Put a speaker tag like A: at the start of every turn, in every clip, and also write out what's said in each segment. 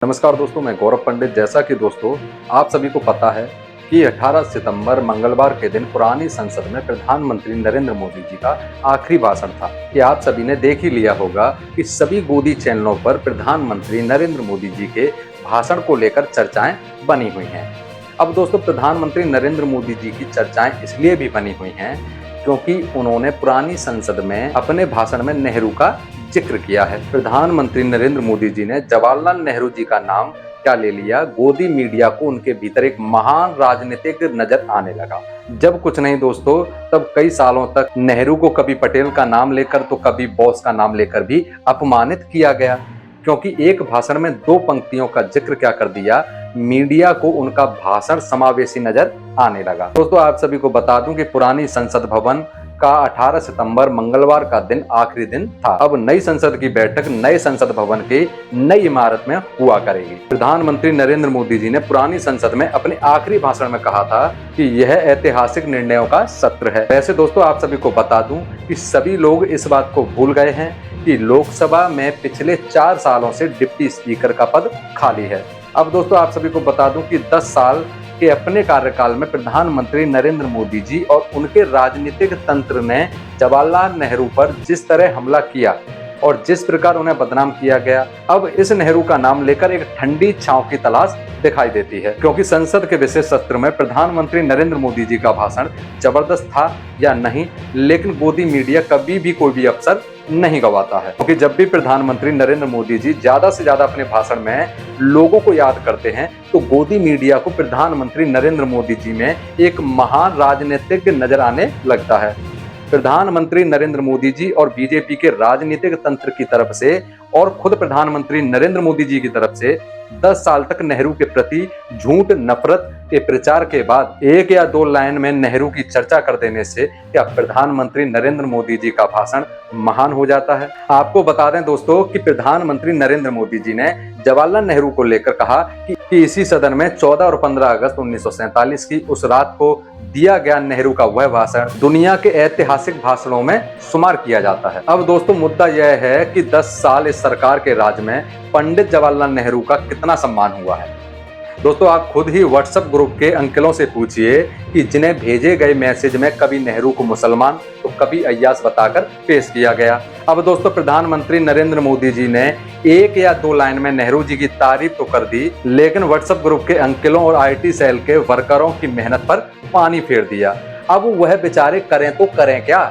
A: नमस्कार दोस्तों, मैं गौरव पंडित। जैसा कि दोस्तों आप सभी को पता है कि 18 सितंबर मंगलवार के दिन पुरानी संसद में प्रधानमंत्री नरेंद्र मोदी जी का आखिरी भाषण था। कि आप सभी ने देख ही लिया होगा कि सभी गोदी चैनलों पर प्रधानमंत्री नरेंद्र मोदी जी के भाषण को लेकर चर्चाएं बनी हुई हैं। अब दोस्तों प्रधानमंत्री नरेंद्र मोदी जी की चर्चाएं इसलिए भी बनी हुई हैं क्योंकि उन्होंने पुरानी संसद में अपने भाषण में नेहरू का जिक्र किया है। प्रधानमंत्री नरेंद्र मोदी जी ने जवाहरलाल नेहरू जी का नाम क्या ले लिया, गोदी मीडिया को उनके भीतर एक महान राजनीतिक नजर आने लगा। जब कुछ नहीं दोस्तों, तब कई सालों तक नेहरू को कभी पटेल का नाम लेकर तो कभी बोस का नाम लेकर भी अपमानित किया गया, क्योंकि एक भाषण में 2 पंक्तियों का जिक्र क्या कर दिया, मीडिया को उनका भाषण समावेशी नजर आने लगा। दोस्तों आप सभी को बता दूं कि पुरानी संसद भवन का 18 सितंबर मंगलवार का दिन आखिरी दिन था। अब नई संसद की बैठक नए संसद भवन की नई इमारत में हुआ करेगी। प्रधानमंत्री नरेंद्र मोदी जी ने पुरानी संसद में अपने आखिरी भाषण में कहा था कि यह ऐतिहासिक निर्णयों का सत्र है। वैसे दोस्तों आप सभी को बता दूं कि सभी लोग इस बात को भूल गए हैं कि लोकसभा में पिछले 4 सालों से डिप्टी स्पीकर का पद खाली है। अब दोस्तों आप सभी को बता दूं कि 10 साल के अपने कार्यकाल में प्रधानमंत्री नरेंद्र मोदी जी और उनके राजनीतिक तंत्र ने जवाहरलाल नेहरू पर जिस तरह हमला किया और जिस प्रकार उन्हें बदनाम किया गया, अब इस नेहरू का नाम लेकर एक ठंडी छांव की तलाश दिखाई देती है। क्योंकि संसद के विशेष सत्र में प्रधानमंत्री नरेंद्र मोदी जी का भाषण जबरदस्त था या नहीं, लेकिन गोदी मीडिया कभी भी कोई भी अवसर नहीं गवाता है। क्योंकि जब भी प्रधानमंत्री नरेंद्र मोदी जी ज्यादा से ज्यादा अपने भाषण में लोगों को याद करते हैं तो गोदी मीडिया को प्रधानमंत्री नरेंद्र मोदी जी में एक महान राजनीतिक नजर आने लगता है। प्रधानमंत्री नरेंद्र मोदी जी और बीजेपी के राजनीतिक तंत्र की तरफ से और खुद प्रधानमंत्री नरेंद्र मोदी जी की तरफ से 10 साल तक नेहरू के प्रति झूठ नफरत के प्रचार के बाद 1 या 2 लाइन में नेहरू की चर्चा कर देने से क्या प्रधानमंत्री नरेंद्र मोदी जी का भाषण महान हो जाता है? आपको बता दें दोस्तों कि प्रधानमंत्री नरेंद्र मोदी जी ने जवाहरलाल नेहरू को लेकर कहा कि इसी सदन में 14 और 15 अगस्त 1947 की उस रात को दिया गया नेहरू का वह भाषण दुनिया के ऐतिहासिक भाषणों में शुमार किया जाता है। अब दोस्तों मुद्दा यह है कि 10 साल इस सरकार के राज में पंडित जवाहरलाल नेहरू का कितना सम्मान हुआ है। दोस्तों आप खुद ही व्हाट्सएप ग्रुप के अंकलों से पूछिए कि जिन्हें भेजे गए मैसेज में कभी नेहरू को मुसलमान तो कभी अय्याश बताकर पेश किया गया। अब दोस्तों प्रधानमंत्री नरेंद्र मोदी जी ने 1 या 2 लाइन में नेहरू जी की तारीफ तो कर दी, लेकिन व्हाट्सएप ग्रुप के अंकलों और IT सेल के वर्करों की मेहनत पर पानी फेर दिया। अब वह बेचारे करें तो करें क्या,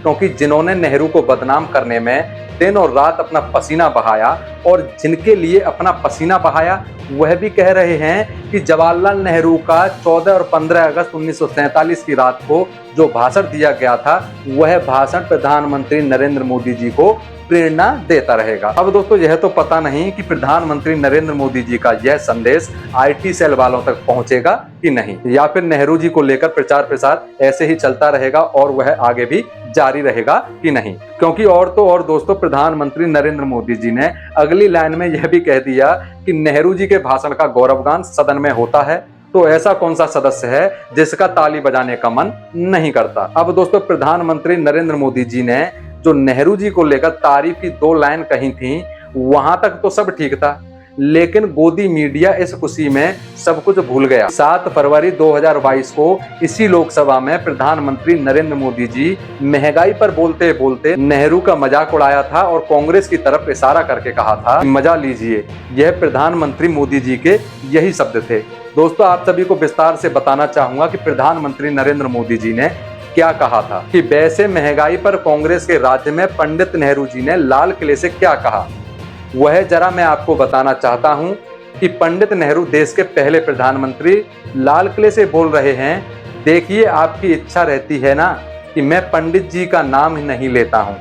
A: क्योंकि जिन्होंने नेहरू को बदनाम करने में दिन और रात अपना पसीना बहाया और जिनके लिए अपना पसीना बहाया वह भी कह रहे हैं कि जवाहरलाल नेहरू का 14 और 15 अगस्त 1947 की रात को जो भाषण दिया गया था वह भाषण प्रधानमंत्री नरेंद्र मोदी जी को प्रेरणा देता रहेगा। अब दोस्तों यह तो पता नहीं कि प्रधानमंत्री नरेंद्र मोदी जी का यह संदेश IT सेल वालों तक पहुंचेगा कि नहीं, या फिर नेहरू जी को लेकर प्रचार प्रसार ऐसे ही चलता रहेगा और वह आगे भी जारी रहेगा कि नहीं। क्योंकि और तो और दोस्तों प्रधानमंत्री नरेंद्र मोदी जी ने अगली लाइन में यह भी कह दिया कि नेहरू जी के भाषण का गौरवगान सदन में होता है, तो ऐसा कौन सा सदस्य है जिसका ताली बजाने का मन नहीं करता। अब दोस्तों प्रधानमंत्री नरेंद्र मोदी जी ने जो नेहरू जी को लेकर तारीफ की 2 लाइन कही थी वहां तक तो सब ठीक था, लेकिन गोदी मीडिया इस खुशी में सब कुछ भूल गया। 7 फरवरी 2022 को इसी लोकसभा में प्रधानमंत्री नरेंद्र मोदी जी महंगाई पर बोलते बोलते नेहरू का मजाक उड़ाया था और कांग्रेस की तरफ इशारा करके कहा था मजा लीजिए। यह प्रधानमंत्री मोदी जी के यही शब्द थे। दोस्तों आप सभी को विस्तार से बताना चाहूंगा कि प्रधानमंत्री नरेंद्र मोदी जी ने क्या कहा था कि वैसे महंगाई पर कांग्रेस के राज्य में पंडित नेहरू जी ने लाल किले से क्या कहा, वह जरा मैं आपको बताना चाहता हूं कि पंडित नेहरू देश के पहले प्रधानमंत्री लाल किले से बोल रहे हैं। देखिए आपकी इच्छा रहती है ना कि मैं पंडित जी का नाम ही नहीं लेता हूं,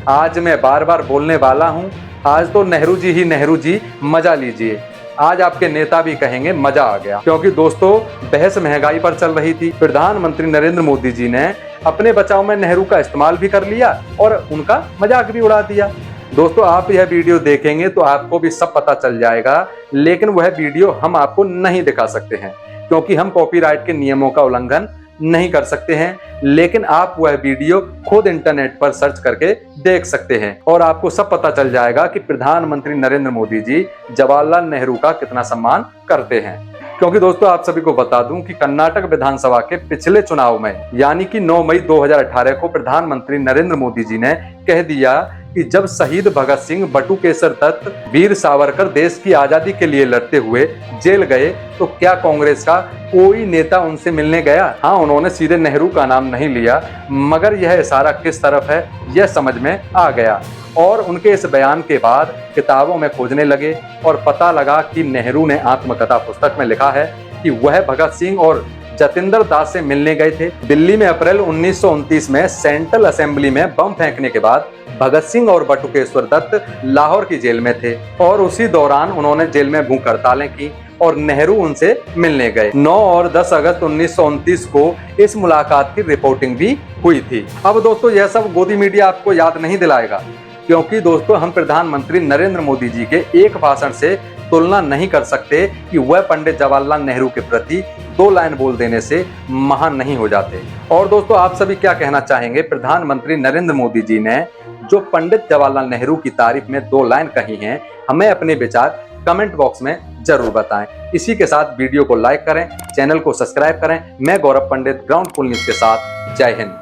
A: आज मैं बार बार बोलने वाला हूं। आज तो नेहरू जी मजा लीजिए। आज आपके नेता भी कहेंगे मजा आ गया। क्योंकि दोस्तों बहस महंगाई पर चल रही थी, प्रधानमंत्री नरेंद्र मोदी जी ने अपने बचाव में नेहरू का इस्तेमाल भी कर लिया और उनका मजाक भी उड़ा दिया। दोस्तों आप यह वीडियो देखेंगे तो आपको भी सब पता चल जाएगा, लेकिन वह वीडियो हम आपको नहीं दिखा सकते हैं क्योंकि हम कॉपीराइट के नियमों का उल्लंघन नहीं कर सकते हैं, लेकिन आप वह वीडियो खुद इंटरनेट पर सर्च करके देख सकते हैं और आपको सब पता चल जाएगा कि प्रधानमंत्री नरेंद्र मोदी जी जवाहरलाल नेहरू का कितना सम्मान करते हैं। क्योंकि दोस्तों आप सभी को बता दूं कि कर्नाटक विधानसभा के पिछले चुनाव में यानी कि 9 मई 2018 को प्रधानमंत्री नरेंद्र मोदी जी ने कह दिया कि जब शहीद भगत सिंह, बटुकेश्वर दत्त, वीर सावरकर देश की आजादी के लिए लड़ते हुए जेल गए तो क्या कांग्रेस का कोई नेता उनसे मिलने गया? हाँ, उन्होंने सीधे नेहरू का नाम नहीं लिया, मगर यह इशारा किस तरफ है यह समझ में आ गया और उनके इस बयान के बाद किताबों में खोजने लगे और पता लगा कि नेहरू ने आत्मकथा पुस्तक में लिखा है कि वह भगत सिंह और जतिंदर दास से मिलने गए थे। दिल्ली में अप्रैल 1929 में सेंट्रल असेंबली में बम फेंकने के बाद भगत सिंह और बटुकेश्वर दत्त लाहौर की जेल में थे और उसी दौरान उन्होंने जेल में भूख हड़तालें की और नेहरू उनसे मिलने गए। 9 और 10 अगस्त 1929 को इस मुलाकात की रिपोर्टिंग भी हुई थी। अब दोस्तों यह सब गोदी मीडिया आपको याद नहीं दिलाएगा, क्योंकि दोस्तों हम प्रधानमंत्री नरेंद्र मोदी जी के एक भाषण से तुलना नहीं कर सकते कि वह पंडित जवाहरलाल नेहरू के प्रति 2 लाइन बोल देने से महान नहीं हो जाते। और दोस्तों आप सभी क्या कहना चाहेंगे? प्रधानमंत्री नरेंद्र मोदी जी ने जो पंडित जवाहरलाल नेहरू की तारीफ में 2 लाइन कही हैं, हमें अपने विचार कमेंट बॉक्स में जरूर बताएं। इसी के साथ वीडियो को लाइक करें, चैनल को सब्सक्राइब करें। मैं गौरव पंडित, ग्राउंड फुल न्यूज के साथ। जय हिंद।